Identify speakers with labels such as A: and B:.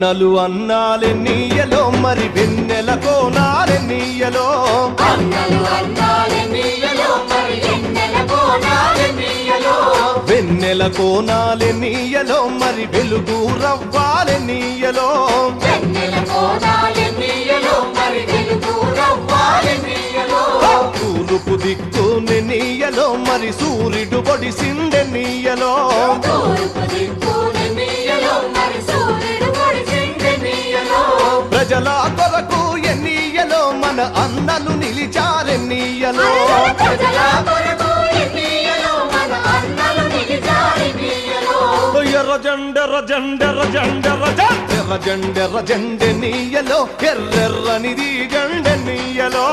A: నలు అన్నాలెన్నీయలో మరి వెన్నెల కోనాలెన్నీయలో వెన్నెల కోనాలెన్నీయలో మరి వెలుగు రవ్వాలెన్నీయలో తూర్పు దిక్కు నెన్నీయలో మరి సూర్యుడు పొడిసిందెన్నీయలో ప్రజల కొరకు ఎన్నీయలో మన అన్నలు నిలిచారెన్నీయలో ఎర్ర జెండెర్ర జెండెర్ర జెండెర్ర ఎర్ర జెండెర్ర జెండెన్నీయలో ఎర్రెర్రనిది జెండెన్నీయలో